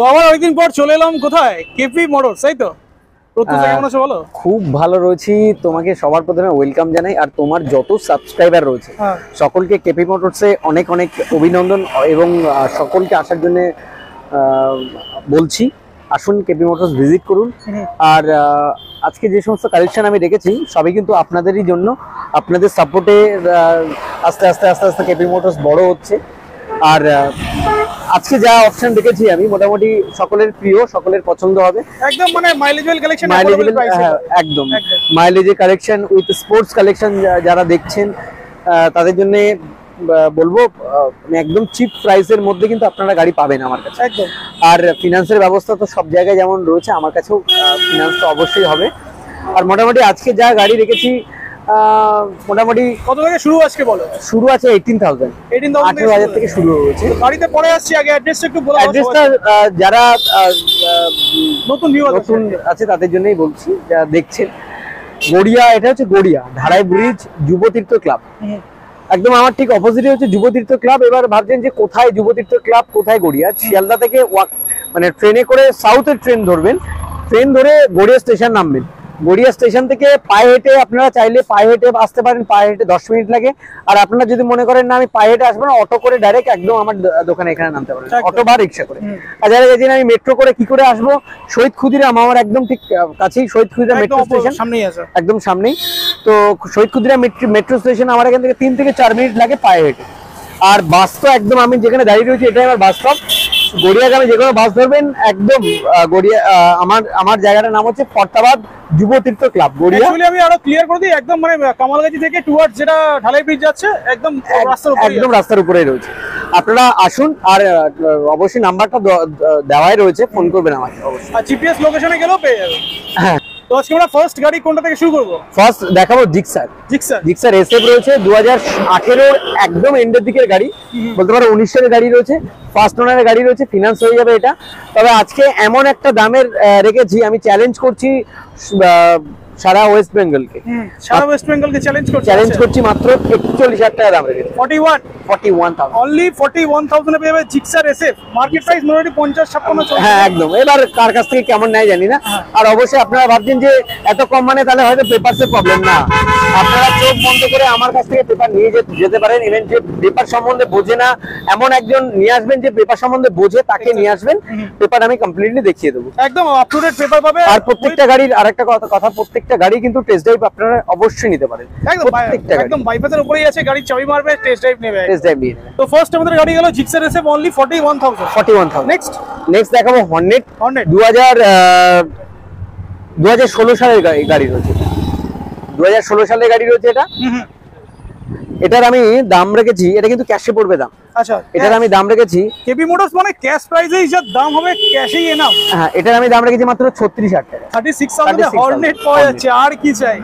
তো আবার অনেকদিন পর চলে এলাম কোথায়, কেপি মোটরস, তাই তো? কেমন আছো বলো? খুব ভালো রয়েছি। তোমাকে সবার প্রথমে ওয়েলকাম জানাই, আর তোমার যত সাবস্ক্রাইবার রয়েছে সকলকে কেপি মোটরসে অনেক অনেক অভিনন্দন এবং সকলকে আসার জন্য বলছি, আসুন কেপি মোটরস ভিজিট করুন। আর আজকে যে সমস্ত কালেকশন আমি রেখেছি সবই কিন্তু আপনাদেরই জন্য, আপনাদের সাপোর্টে আস্তে আস্তে আস্তে আস্তে কেপি মোটরস বড় হচ্ছে। আর আজকে যা অপশন দেখেছি আমি মোটামুটি সকলের প্রিয়, সকলের পছন্দ হবে। একদম মানে মাইলেজেবল কালেকশন, একদম মাইলেজের কালেকশন উইথ স্পোর্টস কালেকশন যারা দেখছেন তাদের জন্য বলবো একদম চিপ প্রাইসের মধ্যে কিন্তু আপনারা গাড়ি পাবেন আমার কাছে। একদম। আর ফিনান্সের ব্যবস্থা তো সব জায়গায় যেমন রয়েছে, আমার কাছেও ফিনান্স তো অবশ্যই হবে। আর মোটামুটি আজকে যা গাড়ি রেখেছি মোটামুটি কত থেকে শুরু আজকে বলো? শুরু আছে 18,000 18,000 থেকে শুরু হয়েছে। গাড়িতে পরে আসছি, আগে অ্যাড্রেসটা একটু বলো। অ্যাড্রেসটা যারা নতুন আছে তাদের জন্যই বলছি, যারা দেখছেন। গড়িয়া, এটা হচ্ছে গড়িয়া ধারাই ব্রিজ যুবতীর্থ ক্লাব, একদম আমার ঠিক অপোজিটে হচ্ছে যুবতীর্থ ক্লাব। এবার ভাবছেন যে কোথায় যুবতীর্থ ক্লাব, কোথায় গড়িয়া? শিয়ালদা থেকে মানে ট্রেনে করে সাউথের ট্রেন ধরবেন, ট্রেন ধরে গড়িয়া স্টেশন নামবেন। গড়িয়া স্টেশন থেকে পায়ে হেঁটে আপনারা চাইলে পায়ে হেঁটে আসতে পারেন, পায়ে হেঁটে 10 মিনিট লাগে। আর আপনারা যদি মনে করেন না আমি পায়ে হেঁটে আসবো না, অটো করে ডাইরেক্ট একদম আমার দোকানে এখানে নামতে পারেন, অটো বা রিক্সা করে। আর যারা গেছেন আমি মেট্রো করে কি করে আসবো, শহীদ ক্ষুদিরাম আমার একদম ঠিক কাছেই, শহীদ ক্ষুদিরাম মেট্রো স্টেশন একদম সামনেই। তো শহীদ ক্ষুদিরাম মেট্রো স্টেশন আমার এখান থেকে 3 থেকে 4 মিনিট লাগে পায়ে হেঁটে। আর বাস তো একদম আমি যেখানে দাঁড়িয়ে রয়েছি এটাই আমার বাস স্টপ। গড়িয়াগামী যে কোনো বাস ধরবেন একদম গড়িয়া, আমার জায়গাটার নাম হচ্ছে ফরতাবাদ যুবতীর্থ ক্লাব গড়িয়া। আমি আরো ক্লিয়ার করে দিই, একদম মানে কামালগাছি থেকে টুয়ার্ডস যেটা ঢালাই ব্রিজ যাচ্ছে একদম রাস্তার উপরেই রয়েছে। আপনারা আসুন, আর অবশ্যই নাম্বারটা দেওয়াই রয়েছে, ফোন করবেন আমাকে অবশ্যই। আর জিপিএস লোকেশনে গেলেও পেয়ে যাবেন। হ্যাঁ। তো আজকে আমরা ফার্স্ট গাড়ি কোনটা থেকে শুরু করব? ফার্স্ট দেখাবো জিক্সার এসএফ রয়েছে 2018 একদম এন্ডের দিকের গাড়ি, বলতে পারো 19 এর গাড়ি রয়েছে, ফার্স্ট ওনারের গাড়ি রয়েছে, ফিনান্স হয়ে যাবে এটা। তবে আজকে এমন একটা দামের রেখেছি, আমি চ্যালেঞ্জ করছি সারা ওয়েস্ট বেঙ্গলকে, চ্যালেঞ্জ করছি মাত্র 41,000 টাকা দাম রেখেছি। 41,000 অনলি 41,000 এ পেয়ে যাবে জিক্সার এসএফ। মার্কেট প্রাইস মোটামুটি 50-56 চলছে। হ্যাঁ একদম। এবার কার কাছ থেকে কেমন নেয় জানি না। আর অবশ্যই আপনারা ভাবছেন যে এত কম মানে তাহলে হয়তো পেপারসের প্রবলেম না, আপনারা চোখ বন্ধ করে আমার কাছ থেকে পেপার নিয়ে যেতে পারেন। ইভেন যে পেপার সম্বন্ধে বোঝে না এমন একজন নিয়ে আসবেন, যে পেপার সম্বন্ধে বোঝে তাকে নিয়ে আসবেন, পেপার আমি কমপ্লিটলি দেখিয়ে দেবো, একদম আপ টু ডেট পেপার পাবে। আর প্রত্যেকটা গাড়ির আরেকটা কথা, প্রত্যেকটা গাড়ি কিন্তু টেস্ট ড্রাইভ আপনারা অবশ্যই নিতে পারেন। একদম বাইপাসের উপরেই আছে, গাড়ি চাবি মারবে, টেস্ট ড্রাইভ নেবে। তো ফার্স্ট আমাদের গাড়ি গেল জিক্সার এসএফ অনলি 41,000। নেক্সট দেখাবো হর্নেট 2016 সালের গাড়ি রয়েছে, 2016 সালের গাড়ি রয়েছে এটা। এটার আমি দাম রেখেছি, এটা কিন্তু ক্যাশে পড়বে দাম। আচ্ছা, এটার আমি দাম রেখেছি, কেপি মোটরস মানে ক্যাশ প্রাইসেই যা দাম হবে, ক্যাশেই এনাফ। হ্যাঁ, এটার আমি দাম রেখেছি মাত্র 36,000 টাকা। 36,000 এ হর্নেট পাওয়া যাচ্ছে, আর কি চাই?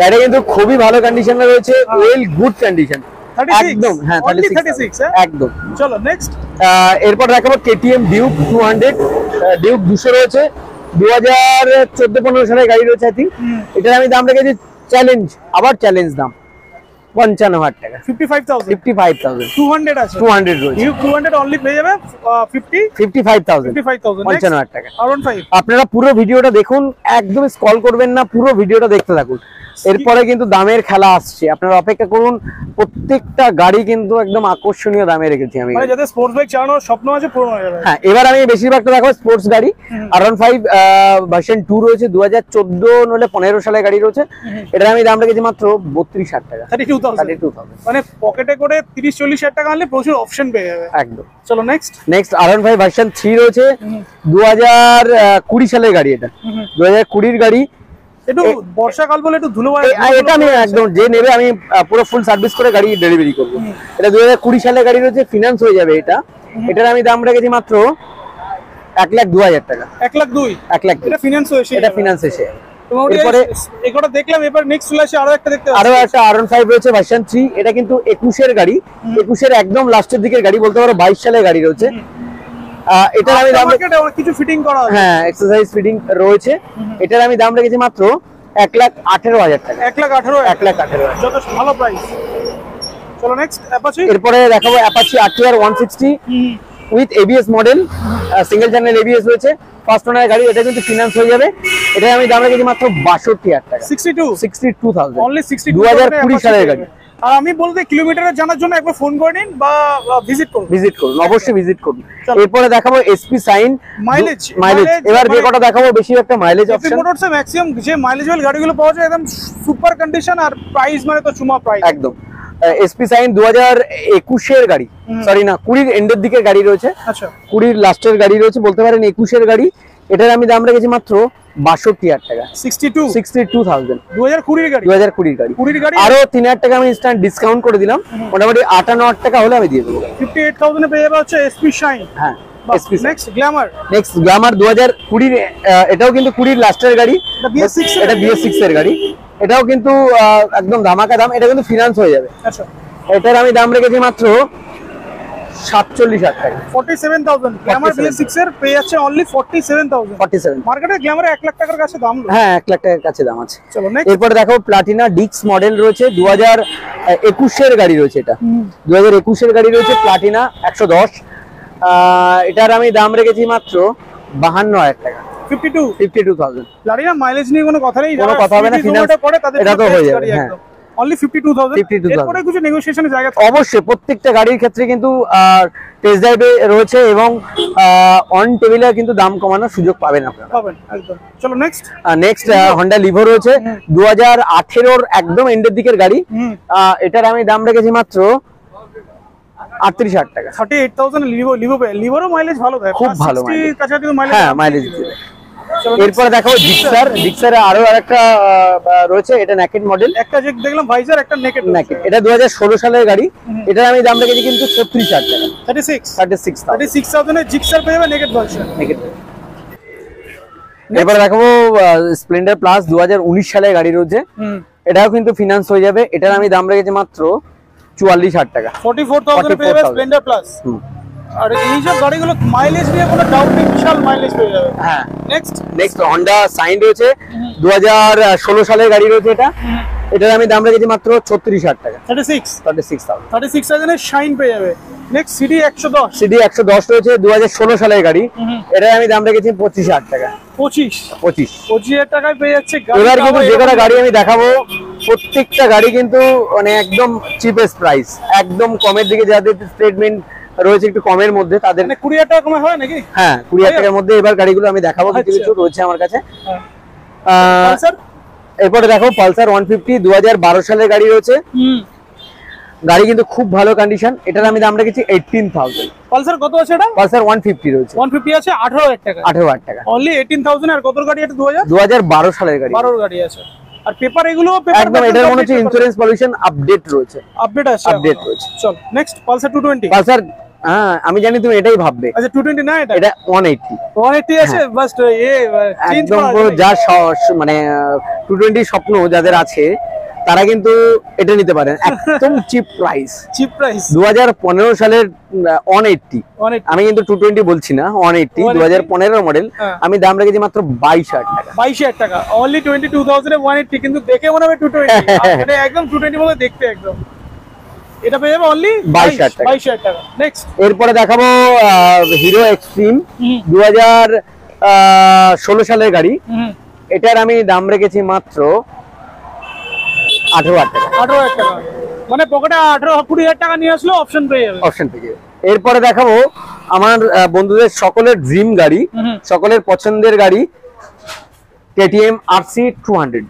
এটা কিন্তু খুবই ভালো কন্ডিশনে রয়েছে, ওয়েল গুড কন্ডিশন একদম। হ্যাঁ 36 একদম। চলো নেক্সট। এরপর দেখাবো কেটিএম ডিউক 200, ডিউক 200 রয়েছে, 2014-15 সালের গাড়ি রয়েছে আই থিঙ্ক। এটার আমি দাম রেখেছি চ্যালেঞ্জ দাম 55,000 টাকা। 55,000 200 আছে, 200 রয়েছে। ডিউক 200 অনলি পেয়ে যাবে 55,000 55,000 টাকা। R15 আপনারা পুরো ভিডিওটা দেখুন, একদম স্ক্রল করবেন না, পুরো ভিডিওটা দেখতে থাকুন। এরপরে কিন্তু দামের খেলা আসছে, আপনারা অপেক্ষা করুন। প্রত্যেকটা গাড়ি কিন্তু একদম আকর্ষণীয় দামে রেখেছি আমি, মানে যাদের স্পোর্টস বাইক চালানোর স্বপ্ন আছে পূরণ হয়ে যাবে। হ্যাঁ, এবার আমি বেশিরভাগটা দেখাবো স্পোর্টস গাড়ি। R15 ভার্সন 2 রয়েছে, 2014 নলে 15 সালের গাড়ি রয়েছে। এটার আমি দাম রেখেছি মাত্র 32,000 টাকা। 32,000 মানে পকেটে করে 30-40,000 টাকা আনলে প্রচুর অপশন পেয়ে যাবে একদম। চলো নেক্সট R15 ভার্সন 3 রয়েছে, 2020 সালের গাড়ি। এটা 2020 গাড়ি, একটু বর্ষাকাল বলে একটু ধুলো এটা আমি একদম যে নেবে আমি পুরো ফুল সার্ভিস করে গাড়ি ডেলিভারি করবো। এটা 2020 সালের গাড়ি রয়েছে, ফিনান্স হয়ে যাবে এটা। এটার আমি দাম রেখেছি মাত্র 1,02,000 টাকা। 1,02,000 এটা ফিনান্স হয়েছে, এটা ফিনান্স এসে। এরপরে এগুলো দেখলাম, এবার নেক্সট চলে আসে আরো একটা একটা R15 রয়েছে ভার্সন 3। এটা কিন্তু 21 এর গাড়ি, 21 এর একদম লাস্টের দিকের গাড়ি, বলতে পারো 22 সালের গাড়ি রয়েছে। এটার আমি দাম কিছু ফিটিং করা আছে, হ্যাঁ এক্সারসাইজ ফিটিং রয়েছে। এটার আমি দাম রেখেছি মাত্র 1,18,000 টাকা। 1,18,000 যথেষ্ট ভালো প্রাইস। চলো নেক্সট অ্যাপাচি। এরপরে দেখাবো Apache RTR 160। With ABS model, single channel ABS রয়েছে, ফার্স্ট ওনার গাড়ি। এটা কিন্তু ফিনান্স হয়ে যাবে। এটা আমি দাম রেখেছি মাত্র 62,000 টাকা। 62,000 অনলি 62 2020 সালের গাড়ি। আর আমি বলতে কিলোমিটার জানার জন্য একবার ফোন করে নিন বা ভিজিট করুন, অবশ্যই ভিজিট করুন। এরপরে দেখাবো এসপি সাইন মাইলেজ। এবার যে কটা দেখাবো বেশি একটা মাইলেজ অপশন। মোটরসে ম্যাক্সিমাম যে মাইলেজেবল গাড়িগুলো পাওয়া যায় একদম সুপার কন্ডিশন, আর প্রাইস মানে তো চুমা প্রাইস একদম। এসপি সাইন 2021 এর গাড়ি, সরি না 20 এন্ডের দিকের গাড়ি রয়েছে। আচ্ছা, 20 লাস্টের গাড়ি রয়েছে বলতে পারেন, 21 এর গাড়ি। এটার আমি দাম রেখেছি মাত্র 62,000 টাকা। 62,000 2020 গাড়ি। 2020 গাড়ি। 20 গাড়ি আরো 3,000 টাকা আমি ইনস্ট্যান্ট ডিসকাউন্ট করে দিলাম, মোটামুটি 58,000 টাকা হলে আমি দিয়ে দেবো। 58,000 এ পেয়ে যাবে হচ্ছে এসপি শাইন। হ্যাঁ, SP next Glamour. Next Glamour 2020, এটাও কিন্তু 20 লাস্টের গাড়ি। এটা BS6 এর গাড়ি। এটাও কিন্তু একদম ধামাকা দাম। এটা কিন্তু ফিনান্স হয়ে যাবে। আচ্ছা, এটার আমি দাম রেখেছি মাত্র 47,000 টাকা। 47,000 গ্ল্যামার BS6 এর পেয়ে যাচ্ছে অনলি 47,000। 47 মার্কেটে গ্ল্যামারে 1 লাখ টাকার কাছে দাম। হ্যাঁ, 1 লাখ টাকার কাছে দাম আছে। চলো নেক্সট। এরপরে দেখো প্লাটিনা ডিক্স মডেল রয়েছে, 2021 এর গাড়ি রয়েছে। এটা 2021 এর গাড়ি রয়েছে, প্লাটিনা 110। এটার আমি দাম রেখেছি মাত্র 52,000 টাকা। 52,000 প্লাটিনা মাইলেজ নিয়ে কোনো কথা নেই, কোনো কথা হবে না, ফিনান্স এটা তো হয়ে যাবে। হ্যাঁ, অনলি 52,000। এরপরে কিছু নেগোসিয়েশনের জায়গা থাকে। অবশ্যই প্রত্যেকটা গাড়ির ক্ষেত্রে কিন্তু টেস্ট ড্রাইভে রয়েছে এবং অন টেবিলে কিন্তু দাম কমানোর সুযোগ পাবেন আপনারা। পাবেন একদম। চলো নেক্সট। নেক্সট হন্ডা লিভো রয়েছে, 2018 এর একদম এন্ডের দিকের গাড়ি। এটার আমি দাম রেখেছি মাত্র 38,000 টাকা। 38,000 লিভোরও মাইলেজ ভালো দেয়, খুব ভালো মাইলেজ। কাছাকাছি মাইলেজ। হ্যাঁ, মাইলেজ দিবে। এরপর দেখো জিক্সার আরো আরেকটা রয়েছে, এটা নেকেড মডেল। একটা যে দেখলাম ভাইজার, একটা নেকেড। এটা 2016 সালের গাড়ি। এটার আমি দাম রেখেছি কিন্তু 36,000 টাকা। 36,000 এর জিক্সার পেয়ে যাবে নেকেড ভার্সন। এরপর দেখাবো স্প্লেন্ডার প্লাস, 2019 সালের গাড়ি রয়েছে। এটাও কিন্তু ফিনান্স হয়ে যাবে। এটার আমি দাম রেখেছি মাত্র 44,000 টাকা। 44,000 পেয়ে যাবে স্প্লেন্ডার প্লাস। আর এই সব গাড়িগুলো মাইলেজ নিয়ে কোনো ডাউট নেই, বিশাল মাইলেজ পেয়ে যাবে। হ্যাঁ, নেক্সট হন্ডা সাইন রয়েছে, 2016 সালের গাড়ি রয়েছে। এটার আমি দাম রেখেছি মাত্র 36,000 টাকা। 36,000 এর শাইন পেয়ে যাবে। নেক্সট সিডি 110 রয়েছে, 2016 সালের গাড়ি। এটার আমি দাম রেখেছি 25,000 টাকা। 25,000 টাকায় পেয়ে যাচ্ছে। এবার কিন্তু যে কটা গাড়ি আমি দেখাবো প্রত্যেকটা গাড়ি কিন্তু মানে একদম চিপেস্ট প্রাইস, একদম কমের দিকে, যাদের স্টেটমেন্ট রয়েছে একটু কমের মধ্যে, তাদের 20,000 টাকা কমে হয় নাকি? হ্যাঁ, 20,000 টাকার মধ্যে এবার গাড়িগুলো আমি দেখাবো, কিছু রয়েছে আমার কাছে। এরপরে দেখো পালসার 150, 2012 সালের গাড়ি রয়েছে। গাড়ি কিন্তু খুব ভালো কন্ডিশন। এটার আমি দাম রেখেছি 18,000। পালসার কত আছে? এটা পালসার 150 রয়েছে। 150 আছে 18,000 টাকা। 18,000 টাকা অনলি 18,000। আর কত গাড়ি এটা? 2012 সালের গাড়ি। 12 গাড়ি আছে। আর পেপার এগুলো একদম এটার মনে হচ্ছে ইন্স্যুরেন্স পলিউশন আপডেট রয়েছে। আপডেট আছে। চল নেক্সট পালসার 220। পালসার, হ্যাঁ আমি জানি তুমি এটাই ভাববে। আচ্ছা 220 না, এটা 180 আছে। বাস চেঞ্জ একদম পুরো যা মানে 220 স্বপ্ন যাদের আছে তারা কিন্তু এটা নিতে পারেন, একদম চিপ প্রাইস। 2015 সালের 180। আমি কিন্তু 220 বলছি না, 180 2015 মডেল। আমি দাম রেখেছি মাত্র 22,000 টাকা। 22,000 টাকা। অনলি 22,000 এ 180, কিন্তু দেখে মনে হবে 220। এটা একদম 220 মতো দেখতে একদম। এটা পেয়ে যাবে অনলি 22,000 টাকা। নেক্সট এরপরে দেখাবো হিরো এক্সট্রিম, 2016 সালের গাড়ি। এটার আমি দাম রেখেছি মাত্র 18,000 টাকা। 18,000 টাকা মানে পকেটে 18-20,000 টাকা নিয়ে আসলে অপশন পেয়ে যাবে। এরপরে দেখাবো আমার বন্ধুদের সকলের ড্রিম গাড়ি, সকলের পছন্দের গাড়ি, KTM RC 200।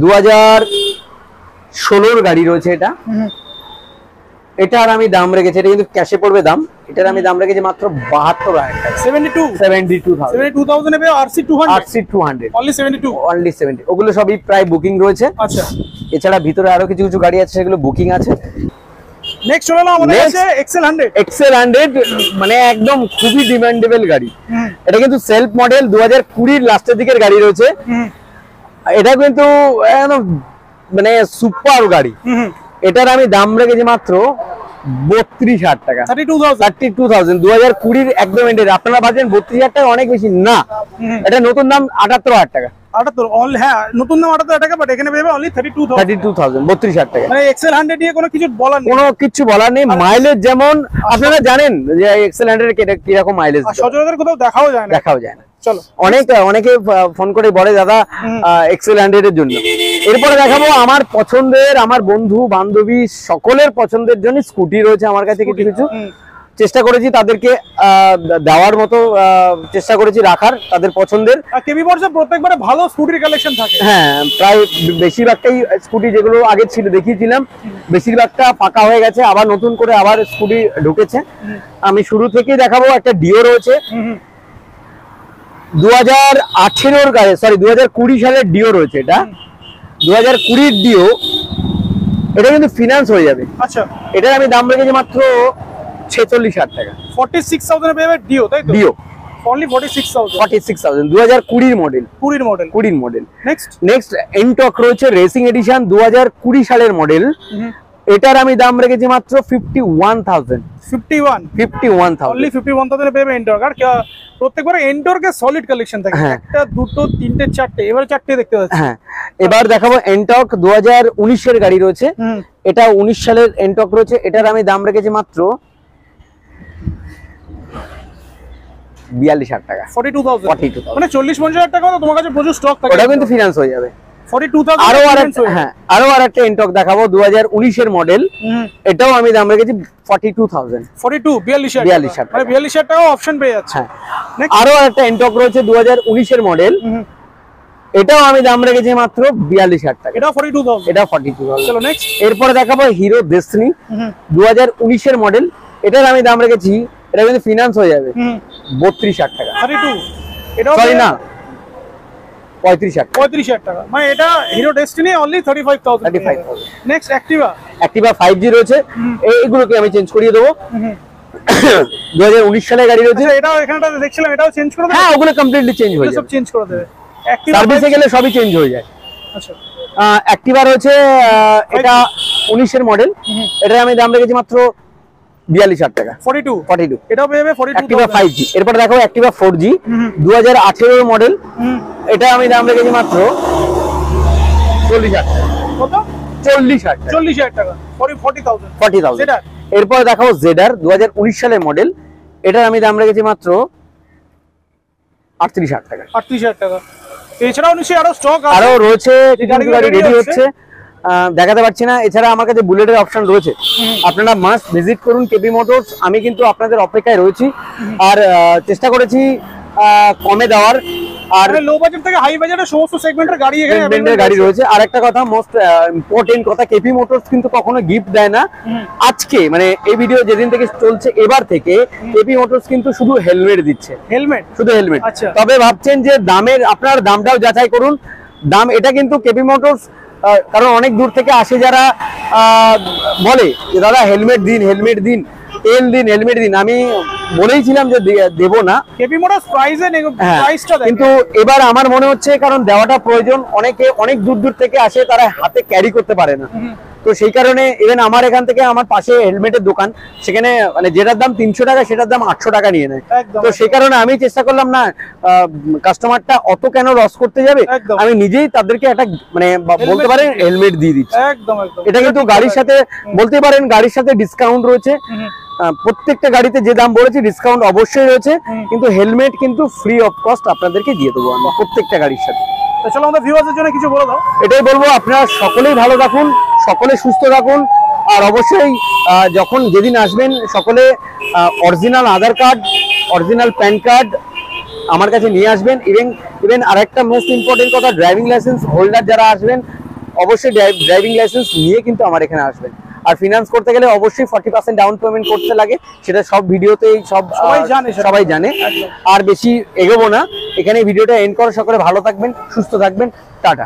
2016 গাড়ি রয়েছে এটা। এটার আমি দাম রেখেছি, এটা কিন্তু ক্যাশে পড়বে দাম। এটার আমি দাম রেখেছি মাত্র 72,000 টাকা। 72,000 এ RC 200 অনলি 70। ওগুলো সবই প্রায় বুকিং রয়েছে। আচ্ছা, এছাড়া ভিতরে আরো কিছু কিছু গাড়ি আছে, সেগুলো বুকিং আছে। নেক্সট হলো আমাদের কাছে XL 100। মানে একদম খুবই ডিমান্ডেবল গাড়ি। এটা কিন্তু সেলফ মডেল, 2020 লাস্টের দিকের গাড়ি রয়েছে। এটা কিন্তু একদম মানে সুপার গাড়ি। এটার আমি দাম রেখেছি মাত্র 32,000 টাকা। 32,000 2020 একদম এন্ডের। আপনারা ভাবছেন 32,000 টাকা অনেক বেশি, না, এটা নতুন দাম 78,000 টাকা। 78 অনলি, হ্যাঁ নতুন দাম 78 টাকা, বাট এখানে পেয়ে যাবে অনলি 32,000 32,000 টাকা। মানে এক্সেল 100 নিয়ে কোনো কিছু বলার নেই, কোনো কিছু বলার নেই। মাইলেজ যেমন আপনারা জানেন যে এক্সেল 100 এর কিরকম মাইলেজ, সচরাচর কোথাও দেখাও যায় না। চলো, অনেকে ফোন করে বলে দাদা এক্সেল 100 এর জন্য। এরপরে দেখাবো আমার পছন্দের, আমার বন্ধু বান্ধবী সকলের পছন্দের জন্য স্কুটি রয়েছে আমার কাছে কিছু কিছু। চেষ্টা করেছি তাদেরকে দেওয়ার মতো, চেষ্টা করেছি রাখার তাদের পছন্দের। কেবি মোটরসে প্রত্যেকবারে ভালো স্কুটির কালেকশন থাকে। হ্যাঁ, প্রায় বেশিরভাগটাই স্কুটি যেগুলো আগে ছিল দেখিয়েছিলাম বেশিরভাগটা ফাঁকা হয়ে গেছে, আবার নতুন করে আবার স্কুটি ঢুকেছে। আমি শুরু থেকেই দেখাবো। একটা ডিও রয়েছে 2018 গাড়ি, সরি 2020 সালের ডিও রয়েছে। এটা 2020 ডিও, এটা কিন্তু ফিনান্স হয়ে যাবে। আচ্ছা, এটার আমি দাম রেখেছি মাত্র 46,000 টাকা। 46,000 এ পেয়ে যাবে ডিও, তাই তো? Dio only 46,000। 2020 model. 20 model. Next Ntorq রয়েছে রেসিং এডিশন 2020 সালের মডেল। এটার আমি দাম রেখেছি মাত্র 51,000। 51,000 অনলি 51,000 এ পেয়ে যাবে এনটক। আর প্রত্যেকবারে এনটর্কের সলিড কালেকশন থাকে, একটা দুটো তিনটে চারটে, এবারে চারটে দেখতে পাচ্ছি। হ্যাঁ, এবার দেখাবো এনটক 2019 এর গাড়ি রয়েছে। এটা 19 সালের এনটক রয়েছে। এটার আমি দাম রেখেছি মাত্র 42,000 টাকা। 42,000 মানে 40-50,000 টাকা তো তোমার কাছে প্রচুর স্টক থাকে। ওটা কিন্তু ফিনান্স হয়ে যাবে। 42,000 আরো আরেকটা এনটক দেখাবো 2019 এর মডেল। এটাও আমি দাম রেখেছি 42,000। 42,000 মানে 42,000 টাকা অপশন পেয়ে যাচ্ছে। আরো আরেকটা এনটক রয়েছে 2019 এর মডেল। এটাও আমি দাম রেখেছি মাত্র 42,000 টাকা। এটা 42,000। এটা 42,000। চলো নেক্সট। এরপরে দেখাবো হিরো ডেস্টিনি 2019 এর মডেল। এটার আমি দাম রেখেছি, এটা কিন্তু ফিনান্স হয়ে যাবে 32,000 টাকা। 32, এটা সরি না 35,000 টাকা। মানে এটা hero destiny only 35,000। Next Activa 5G রয়েছে। এইগুলোকে আমি চেঞ্জ করিয়ে দেবো। 2019 সালের গাড়ি রয়েছে। এটাও এখানটা দেখছিলাম, এটাও চেঞ্জ করে দেবে। হ্যাঁ, ওগুলো কমপ্লিটলি চেঞ্জ হয়ে যাবে, সব চেঞ্জ করে দেবে। সার্ভিসে গেলে সবই চেঞ্জ হয়ে যায়। আচ্ছা, অ্যাক্টিভা রয়েছে, এটা 19 এর মডেল। এটার আমি দাম রেখেছি মাত্র 42,000 টাকা। 42 এটাও পেয়ে যাবে 42,000। অ্যাক্টিভা 5G। এরপর দেখো অ্যাক্টিভা 4G 2018 এর মডেল। এটা আমি দাম রেখেছি মাত্র 40,000 টাকা। কত? 40,000 টাকা। 40,000। এরপর দেখো জেডার 2019 সালের মডেল। এটার আমি দাম রেখেছি মাত্র 38,000 টাকা। 38,000 টাকা। এছাড়াও নিশ্চয়ই আরো স্টক আরো রয়েছে, গাড়ি রেডি হচ্ছে, দেখাতে পারছি না। এছাড়া আমার কাছে বুলেটের অপশন রয়েছে, আপনারা মাস্ট ভিজিট করুন কেপি মোটরস। আমি কিন্তু আপনাদের অপেক্ষায় রয়েছি, আর চেষ্টা করেছি কমে দেওয়ার। আর লো বাজেট থেকে হাই বাজেটের সমস্ত সেগমেন্টের গাড়ি এখানে গাড়ি রয়েছে। আর একটা কথা, মোস্ট ইম্পর্টেন্ট কথা, কেপি মোটরস কিন্তু কখনো গিফট দেয় না। আজকে মানে এই ভিডিও যেদিন থেকে চলছে, এবার থেকে কেপি মোটরস কিন্তু শুধু হেলমেট দিচ্ছে। শুধু হেলমেট। তবে ভাবছেন যে দামের, আপনার দামটাও যাচাই করুন। দাম এটা কিন্তু কেপি মোটরস, কারণ অনেক দূর থেকে আসে যারা বলে যে দাদা হেলমেট দিন, হেলমেট দিন, তেল দিন, হেলমেট দিন। আমি বলেইছিলাম যে দেব না, কিন্তু এবার আমার মনে হচ্ছে কারণ দেওয়াটা প্রয়োজন। অনেকে অনেক দূর দূর থেকে আসে, তারা হাতে ক্যারি করতে পারে না। তো সেই কারণে ইভেন আমার এখান থেকে, আমার পাশে হেলমেটের দোকান, সেখানে মানে যেটার দাম 300 টাকা সেটার দাম 800 টাকা নিয়ে নেয়। তো সেই কারণে আমি চেষ্টা করলাম না, কাস্টমারটা অত কেন লস করতে যাবে, আমি নিজেই তাদেরকে একটা মানে বলতে পারেন হেলমেট দিয়ে দিচ্ছি। এটা কিন্তু গাড়ির সাথে বলতে পারেন, গাড়ির সাথে ডিসকাউন্ট রয়েছে। প্রত্যেকটা গাড়িতে যে দাম বলেছি ডিসকাউন্ট অবশ্যই রয়েছে, কিন্তু হেলমেট কিন্তু ফ্রি অফ কস্ট আপনাদেরকে দিয়ে দেবো আমি প্রত্যেকটা গাড়ির সাথে। চলো আমাদের ভিউয়ারদের জন্য কিছু বলে দাও। এটাই বলবো, আপনারা সকলেই ভালো থাকুন, সকলে সুস্থ থাকুন। আর অবশ্যই যখন যেদিন আসবেন সকলে অরিজিনাল আধার কার্ড, অরিজিনাল প্যান কার্ড আমার কাছে নিয়ে আসবেন। ইভেন আরেকটা মোস্ট ইম্পর্টেন্ট কথা, ড্রাইভিং লাইসেন্স হোল্ডার যারা আসবেন অবশ্যই ড্রাইভিং লাইসেন্স নিয়ে কিন্তু আমার এখানে আসবেন। আর ফিনান্স করতে গেলে অবশ্যই 40% ডাউন পেমেন্ট করতে লাগে, সেটা সব ভিডিওতেই সবাই জানে। আর বেশি এগোবো না, এখানে ভিডিওটা এন্ড করো। সকলে ভালো থাকবেন, সুস্থ থাকবেন, টাটা।